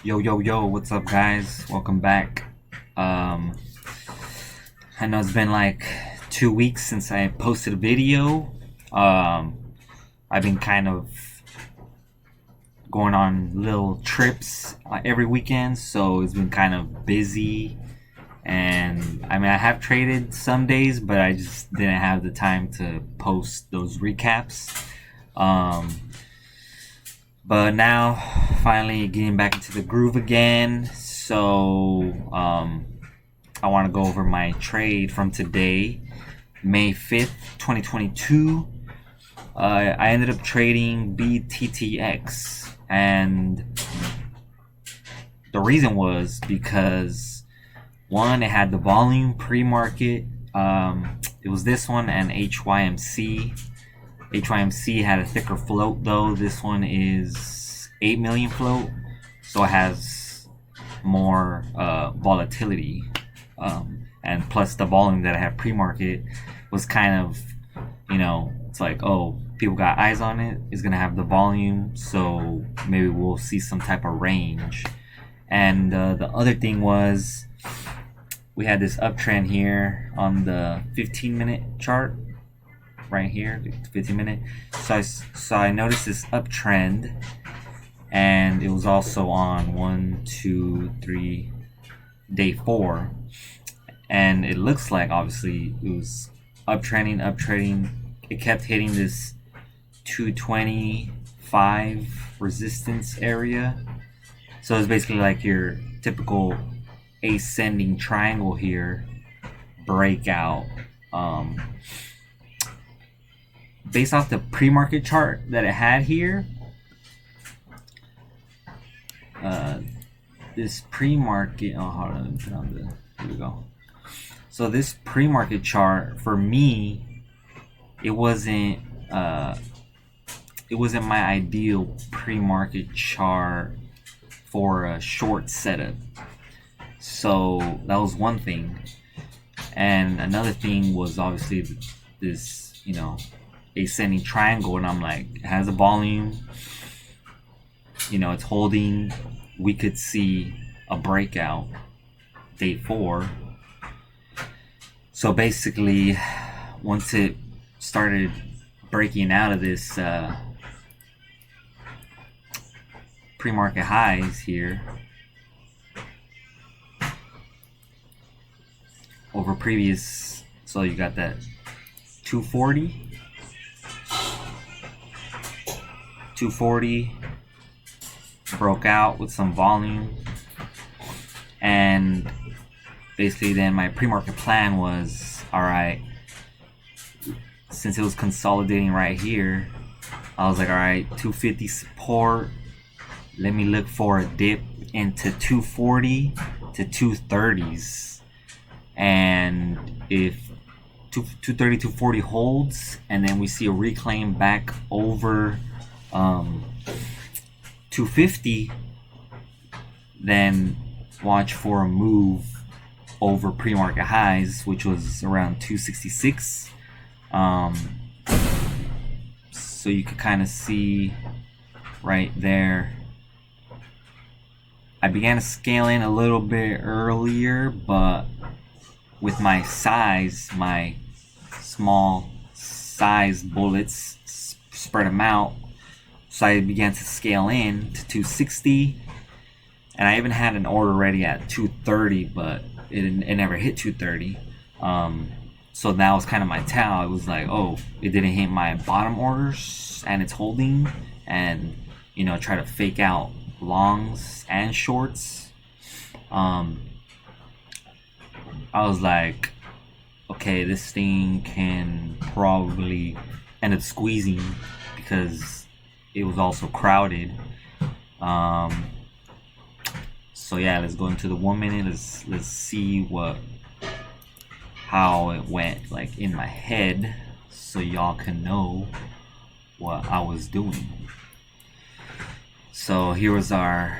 Yo, yo, yo, what's up, guys? Welcome back. Um, I know it's been like 2 weeks since I posted a video. I've been kind of going on little trips every weekend, so it's been kind of busy. And I mean, I have traded some days, but I just didn't have the time to post those recaps. Um, but now, finally getting back into the groove again. So, I want to go over my trade from today, May 5th, 2022. I ended up trading Bttx, and the reason was because one, it had the volume pre-market. It was this one and HYMC. HYMC had a thicker float though. This one is 8 million float, so it has more volatility. And plus the volume that I had pre-market was kind of, it's like, oh, people got eyes on it. It's gonna have the volume, so maybe we'll see some type of range. And the other thing was we had this uptrend here on the 15-minute chart right here, 15-minute. So I noticed this uptrend, and it was also on 1, 2, 3, day 4, and it looks like obviously it was uptrending. It kept hitting this 225 resistance area. So it's basically like your typical ascending triangle here, breakout. Based off the pre-market chart that it had here, this pre-market, oh, hold on, put on the, here we go. So this pre-market chart for me, it wasn't my ideal pre-market chart for a short setup. So that was one thing, and another thing was obviously this, ascending triangle, and I'm like, it has a volume, it's holding. We could see a breakout day 4. So basically, once it started breaking out of this pre-market highs here over previous, so you got that 240 broke out with some volume, and basically then my pre-market plan was, all right, since it was consolidating right here, I was like, all right, 250 support, let me look for a dip into 240 to 230s, and if 230 240 holds, and then we see a reclaim back over 250, then watch for a move over pre-market highs, which was around 266. So you could kind of see right there, I began to scale in a little bit earlier, but with my size, my small size bullets, spread them out. So I began to scale in to 260, and I even had an order ready at 230, but it never hit 230. So that was kind of my tell. It was like, oh, it didn't hit my bottom orders, and it's holding, and try to fake out longs and shorts. I was like, okay, this thing can probably end up squeezing because it was also crowded. So yeah, let's go into the 1 minute. Let's see how it went, like in my head, so y'all can know what I was doing. So here was the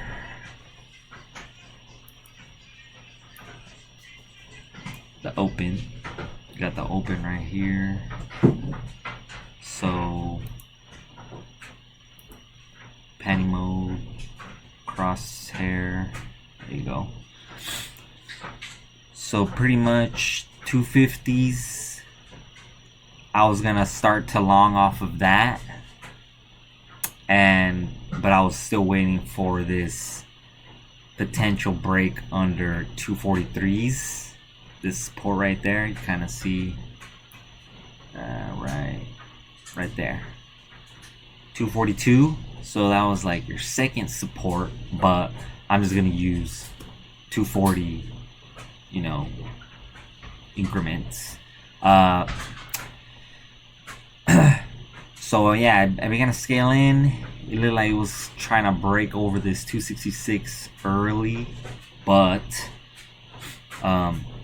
open. You got the open right here. So penny mode, crosshair. There you go. So pretty much 250s. I was gonna start to long off of that, but I was still waiting for this potential break under 243s. This support right there, you kind of see, right there, 242. So that was like your second support, but I'm just gonna use 240, increments. So yeah, I began to scale in. It looked like it was trying to break over this 266 early, but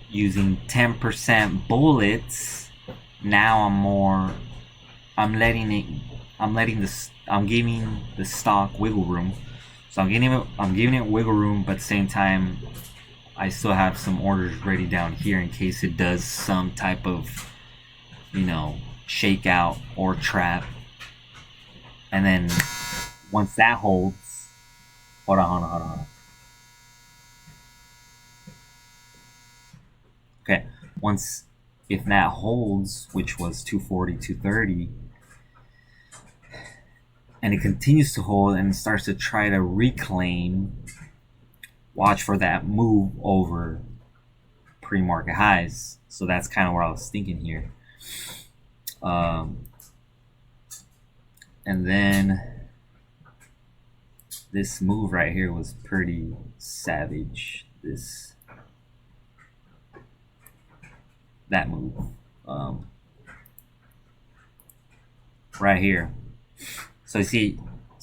using 10% bullets, now I'm giving the stock wiggle room. So I'm giving it wiggle room, but at the same time, I still have some orders ready down here in case it does some type of, shakeout or trap. And then once that holds, hold on. Okay, if that holds, which was 240, 230, and it continues to hold and starts to try to reclaim, watch for that move over pre-market highs. So that's kind of what I was thinking here. And then this move right here was pretty savage. That move, right here. So you see,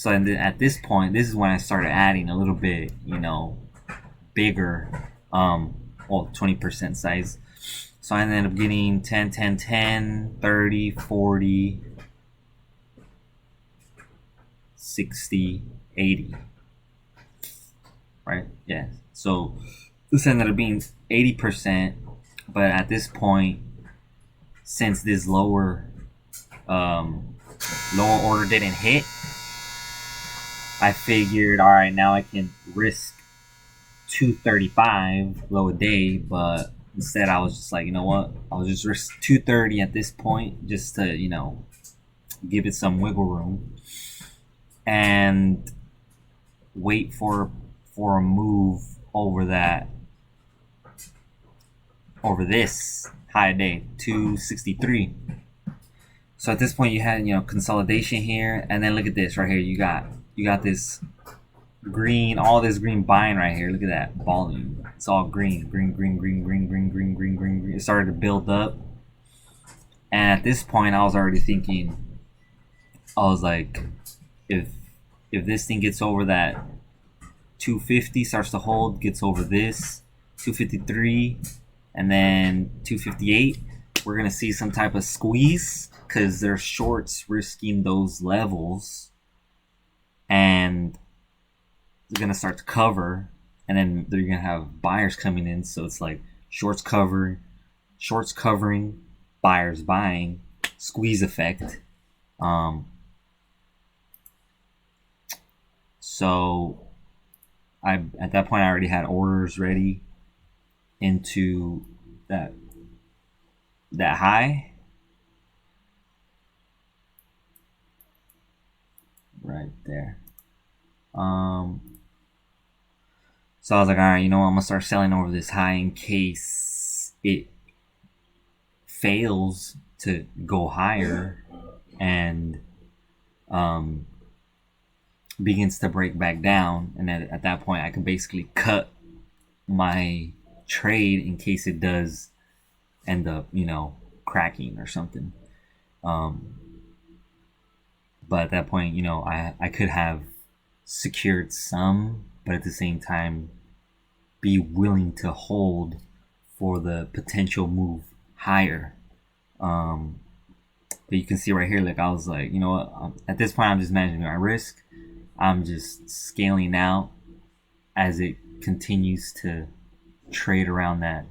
at this point, this is when I started adding a little bit, bigger, 20% size. So I ended up getting 10, 10, 10, 30, 40, 60, 80. Right? Yeah. So this ended up being 80%, but at this point, since this lower order didn't hit, I figured, all right, now I can risk 235 low a day, but instead I was just like, you know what, I'll just risk 230 at this point just to, give it some wiggle room and wait for a move over this high day, 263. So at this point you had, consolidation here, and then look at this right here. You got this green, all this green buying right here. Look at that volume. It's all green. It started to build up. And at this point I was already thinking, I was like, if this thing gets over that 250, starts to hold, gets over this 253 and then 258, we're gonna see some type of squeeze because there's shorts risking those levels, and they're gonna start to cover, and then they're gonna have buyers coming in. So it's like shorts covering, buyers buying, squeeze effect. So at that point I already had orders ready into that high right there. So I was like, all right, I'm gonna start selling over this high in case it fails to go higher and begins to break back down, and then at that point I can basically cut my trade in case it does end up, cracking or something. But at that point, I could have secured some, but at the same time be willing to hold for the potential move higher. But you can see right here, like I was like, at this point I'm just managing my risk. I'm just scaling out as it continues to trade around that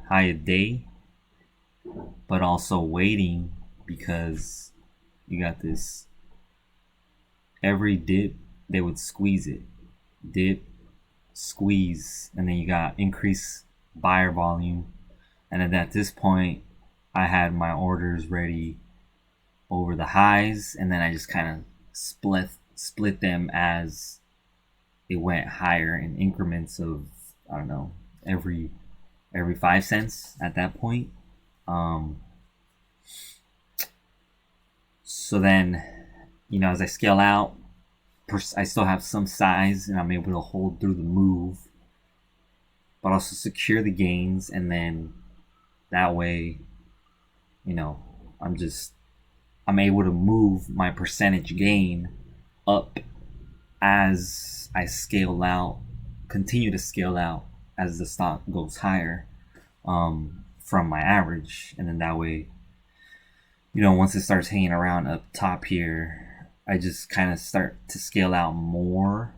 high a day, but also waiting because you got this, every dip they would squeeze it. dip, squeeze, and then you got increase buyer volume. And then at this point, I had my orders ready over the highs, and then I just kind of split them as it went higher in increments of, I don't know, every 5 cents at that point. So then, as I scale out, I still have some size and I'm able to hold through the move, but also secure the gains. And then that way, I'm able to move my percentage gain up as I scale out, continue to scale out as the stock goes higher from my average. And then that way, once it starts hanging around up top here, I just kind of start to scale out more,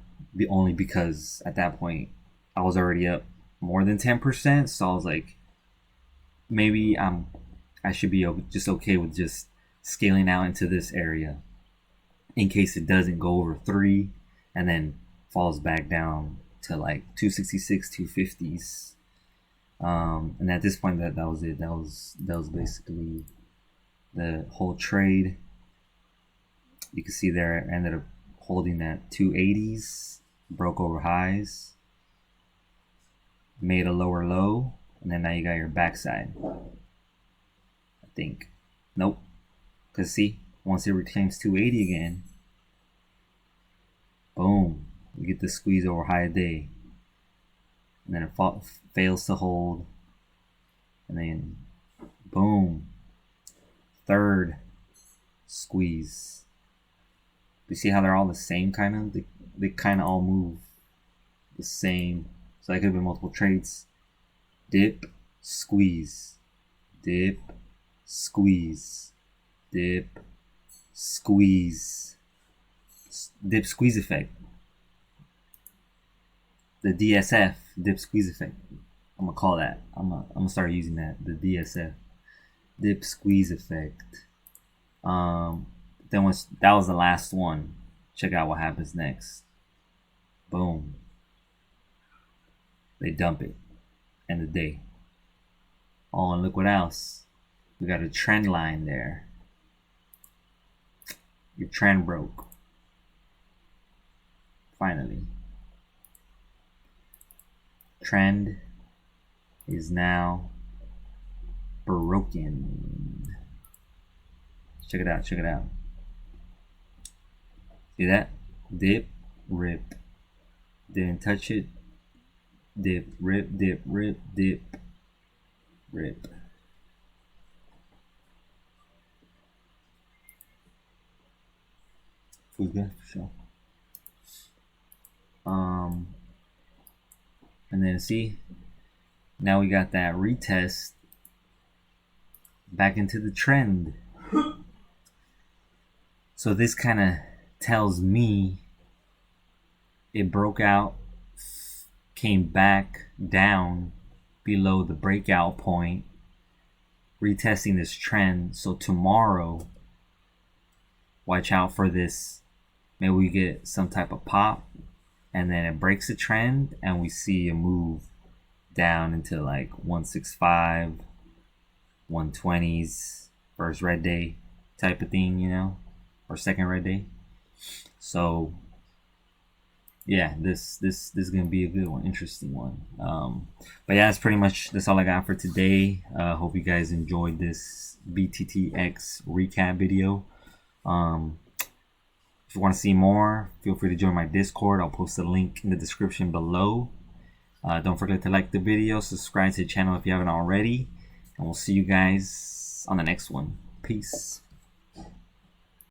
only because at that point I was already up more than 10%. So I was like, maybe I should be just okay with just scaling out into this area in case it doesn't go over 3 and then falls back down to like 266, 250s. And at this point, that was it. That was basically the whole trade. You can see there I ended up holding at 280s, broke over highs, made a lower low, and then now you got your backside. I think. Nope. Because see, once it reclaims 280 again, boom, you get the squeeze over high day. And then it fails to hold. And then, boom, third squeeze. You see how they're all the same kind of? They kind of all move the same. So that could have been multiple trades. Dip, squeeze. Dip, squeeze. Dip, squeeze. Dip, squeeze effect. The DSF, dip, squeeze effect. I'm going to call that. I'm gonna start using that. The DSF. Dip, squeeze effect. Then that was the last one. Check out what happens next. Boom. They dump it. End of the day. Oh, and look what else. We got a trend line there. Your trend broke. Finally. Trend is now broken. Check it out. Check it out. See that? Dip, rip. Didn't touch it. Dip, rip, dip, rip, dip, rip. Feels good for sure. And then see, now we got that retest back into the trend. So this kind of tells me it broke out, came back down below the breakout point, retesting this trend. So tomorrow, watch out for this. Maybe we get some type of pop and then it breaks the trend and we see a move down into like 165, 120s, first red day type of thing, or second red day. So yeah, this is gonna be a good one, interesting one. But yeah, that's all I got for today. Hope you guys enjoyed this Bttx recap video. If you want to see more, feel free to join my Discord. I'll post a link in the description below. Don't forget to like the video, subscribe to the channel if you haven't already, and we'll see you guys on the next one. Peace.